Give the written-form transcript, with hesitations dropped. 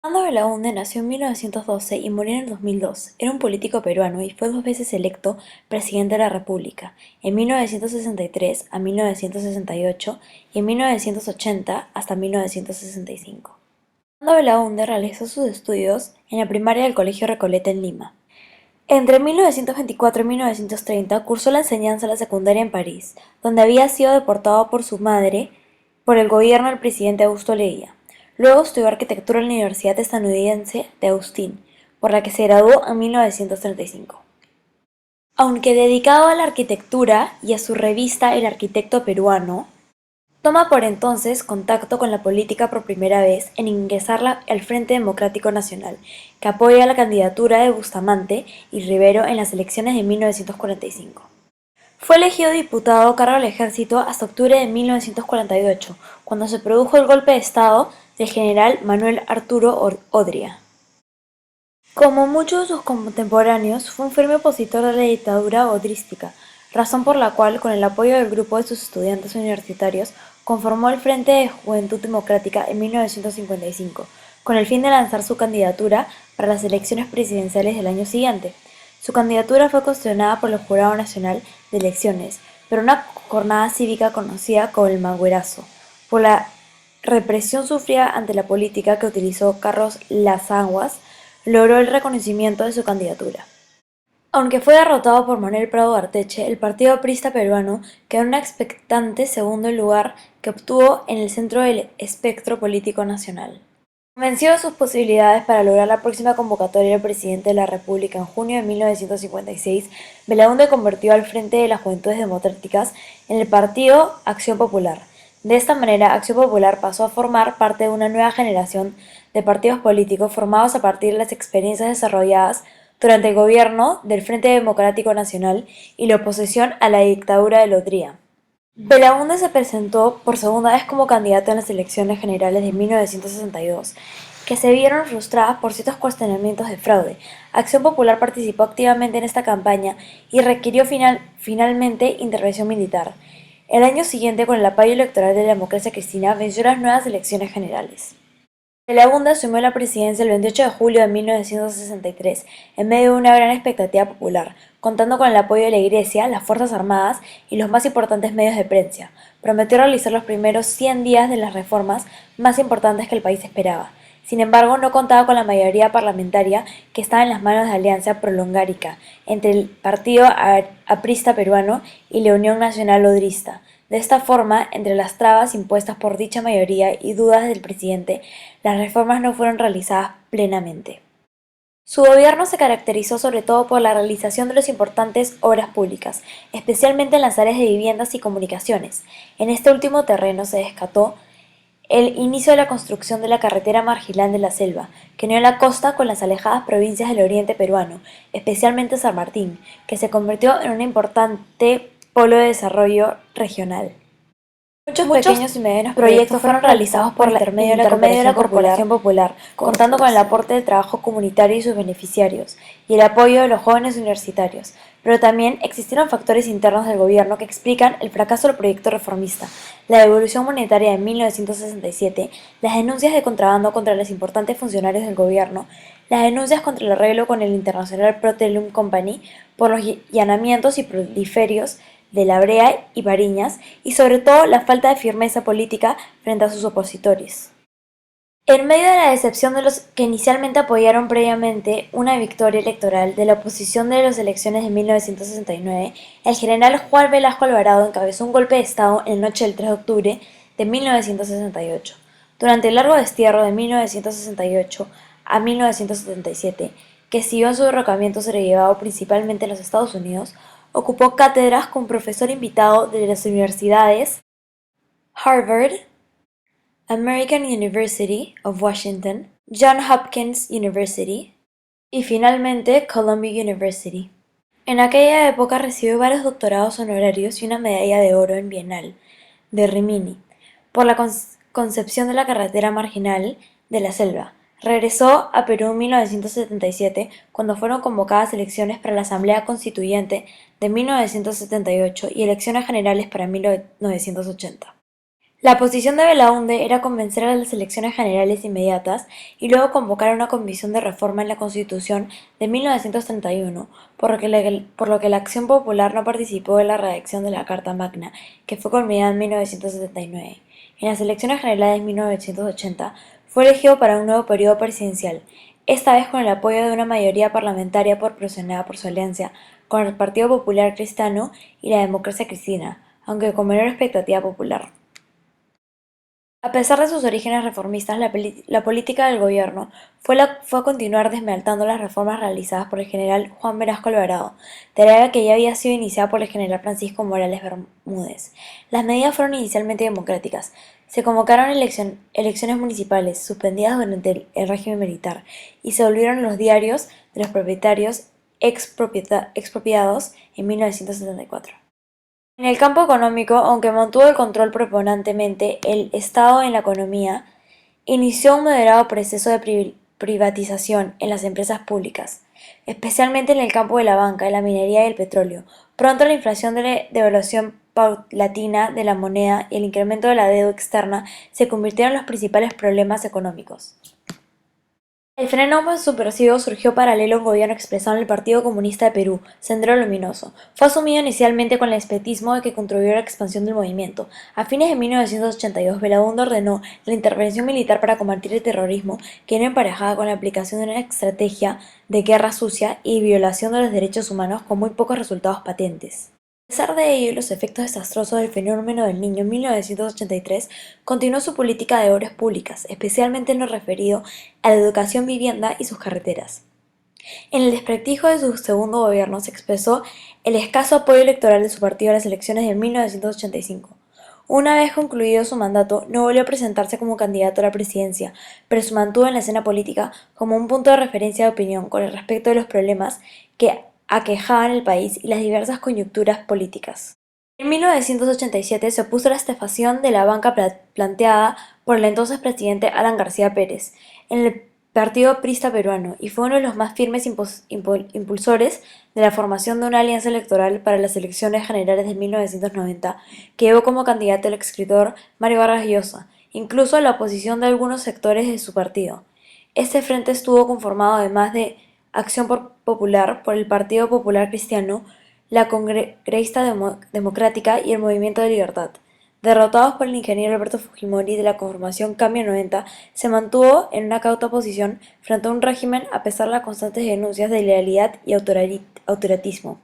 Fernando Belaúnde nació en 1912 y murió en el 2002. Era un político peruano y fue dos veces electo presidente de la República, en 1963 a 1968 y en 1980 hasta 1965. Fernando Belaúnde realizó sus estudios en la primaria del Colegio Recoleta en Lima. Entre 1924 y 1930 cursó la enseñanza de la secundaria en París, donde había sido deportado por su madre por el gobierno del presidente Augusto Leguía. Luego estudió arquitectura en la Universidad Estadounidense de Austin, por la que se graduó en 1935. Aunque dedicado a la arquitectura y a su revista El Arquitecto Peruano, toma por entonces contacto con la política por primera vez en ingresar al Frente Democrático Nacional, que apoya la candidatura de Bustamante y Rivero en las elecciones de 1945. Fue elegido diputado a cargo del ejército hasta octubre de 1948, cuando se produjo el golpe de Estado del general Manuel Arturo Odría. Como muchos de sus contemporáneos, fue un firme opositor de la dictadura odrística, razón por la cual, con el apoyo del grupo de sus estudiantes universitarios, conformó el Frente de Juventud Democrática en 1955, con el fin de lanzar su candidatura para las elecciones presidenciales del año siguiente. Su candidatura fue cuestionada por el Jurado Nacional de Elecciones, pero una jornada cívica conocida como el Manguerazo, por la represión sufrida ante la política que utilizó Carlos Lazaguas, logró el reconocimiento de su candidatura. Aunque fue derrotado por Manuel Prado Arteche, el Partido Aprista Peruano quedó en un expectante segundo lugar que obtuvo en el centro del espectro político nacional. Convencido de sus posibilidades para lograr la próxima convocatoria del presidente de la República en junio de 1956, Belaúnde convirtió al Frente de las Juventudes Democráticas en el Partido Acción Popular. De esta manera, Acción Popular pasó a formar parte de una nueva generación de partidos políticos formados a partir de las experiencias desarrolladas durante el gobierno del Frente Democrático Nacional y la oposición a la dictadura de Lodría. Belaúnde se presentó por segunda vez como candidato en las elecciones generales de 1962, que se vieron frustradas por ciertos cuestionamientos de fraude. Acción Popular participó activamente en esta campaña y requirió finalmente intervención militar. El año siguiente, con el apoyo electoral de la democracia cristiana, venció las nuevas elecciones generales. Belaúnde asumió la presidencia el 28 de julio de 1963, en medio de una gran expectativa popular, contando con el apoyo de la Iglesia, las Fuerzas Armadas y los más importantes medios de prensa. Prometió realizar los primeros 100 días de las reformas más importantes que el país esperaba. Sin embargo, no contaba con la mayoría parlamentaria que estaba en las manos de Alianza Prolongarica entre el Partido Aprista Peruano y la Unión Nacional Odrista. De esta forma, entre las trabas impuestas por dicha mayoría y dudas del presidente, las reformas no fueron realizadas plenamente. Su gobierno se caracterizó sobre todo por la realización de las importantes obras públicas, especialmente en las áreas de viviendas y comunicaciones. En este último terreno se descartó el inicio de la construcción de la carretera marginal de la Selva, que unió la costa con las alejadas provincias del oriente peruano, especialmente San Martín, que se convirtió en un importante polo de desarrollo regional. Muchos pequeños y medianos proyectos fueron realizados por intermedio de la Corporación Popular, contando con el aporte del trabajo comunitario y sus beneficiarios, y el apoyo de los jóvenes universitarios. Pero también existieron factores internos del gobierno que explican el fracaso del proyecto reformista: la devolución monetaria de 1967, las denuncias de contrabando contra los importantes funcionarios del gobierno, las denuncias contra el arreglo con el International Petroleum Company por los allanamientos y proliferios de La Brea y Bariñas, y sobre todo la falta de firmeza política frente a sus opositores. En medio de la decepción de los que inicialmente apoyaron previamente una victoria electoral de la oposición de las elecciones de 1969, el general Juan Velasco Alvarado encabezó un golpe de Estado en la noche del 3 de octubre de 1968. Durante el largo destierro de 1968 a 1977, que siguió en su derrocamiento sobrellevado principalmente en los Estados Unidos, ocupó cátedras como profesor invitado de las universidades Harvard, American University of Washington, Johns Hopkins University y finalmente Columbia University. En aquella época recibió varios doctorados honorarios y una medalla de oro en Bienal de Rimini por la concepción de la carretera marginal de la Selva. Regresó a Perú en 1977, cuando fueron convocadas elecciones para la Asamblea Constituyente de 1978 y elecciones generales para 1980. La posición de Belaúnde era convencer a las elecciones generales inmediatas y luego convocar a una comisión de reforma en la Constitución de 1931, por lo que la Acción Popular no participó en la redacción de la Carta Magna, que fue culminada en 1979. En las elecciones generales de 1980 fue elegido para un nuevo periodo presidencial, esta vez con el apoyo de una mayoría parlamentaria proporcionada por su alianza con el Partido Popular Cristiano y la Democracia Cristiana, aunque con menor expectativa popular. A pesar de sus orígenes reformistas, la política del gobierno fue a continuar desmeltando las reformas realizadas por el general Juan Velasco Alvarado, tarea que ya había sido iniciada por el general Francisco Morales Bermúdez. Las medidas fueron inicialmente democráticas. Se convocaron elecciones municipales, suspendidas durante el régimen militar, y se volvieron los diarios de los propietarios expropiados en 1974. En el campo económico, aunque mantuvo el control preponderantemente el Estado en la economía, inició un moderado proceso de privatización en las empresas públicas, especialmente en el campo de la banca, la minería y el petróleo. Pronto la inflación de la devaluación paulatina de la moneda y el incremento de la deuda externa se convirtieron en los principales problemas económicos. El fenómeno subversivo surgió paralelo a un gobierno expresado en el Partido Comunista de Perú, Sendero Luminoso. Fue asumido inicialmente con el espetismo de que contribuyó a la expansión del movimiento. A fines de 1982, Belaúnde ordenó la intervención militar para combatir el terrorismo, que era emparejada con la aplicación de una estrategia de guerra sucia y violación de los derechos humanos con muy pocos resultados patentes. A pesar de ello y los efectos desastrosos del fenómeno del Niño en 1983, continuó su política de obras públicas, especialmente en lo referido a la educación, vivienda y sus carreteras. En el desprestigio de su segundo gobierno se expresó el escaso apoyo electoral de su partido a las elecciones de 1985. Una vez concluido su mandato, no volvió a presentarse como candidato a la presidencia, pero se mantuvo en la escena política como un punto de referencia de opinión con respecto de los problemas que aquejaban el país y las diversas coyunturas políticas. En 1987 se opuso a la estafación de la banca planteada por el entonces presidente Alan García Pérez en el Partido Prista Peruano y fue uno de los más firmes impulsores de la formación de una alianza electoral para las elecciones generales de 1990 que llevó como candidato al escritor Mario Vargas Llosa, incluso a la oposición de algunos sectores de su partido. Este frente estuvo conformado además de Acción Popular por el Partido Popular Cristiano, la Congresa Democrática y el Movimiento de Libertad. Derrotados por el ingeniero Alberto Fujimori de la conformación Cambio 90, se mantuvo en una cauta posición frente a un régimen a pesar de las constantes denuncias de ilegalidad y autoritarismo.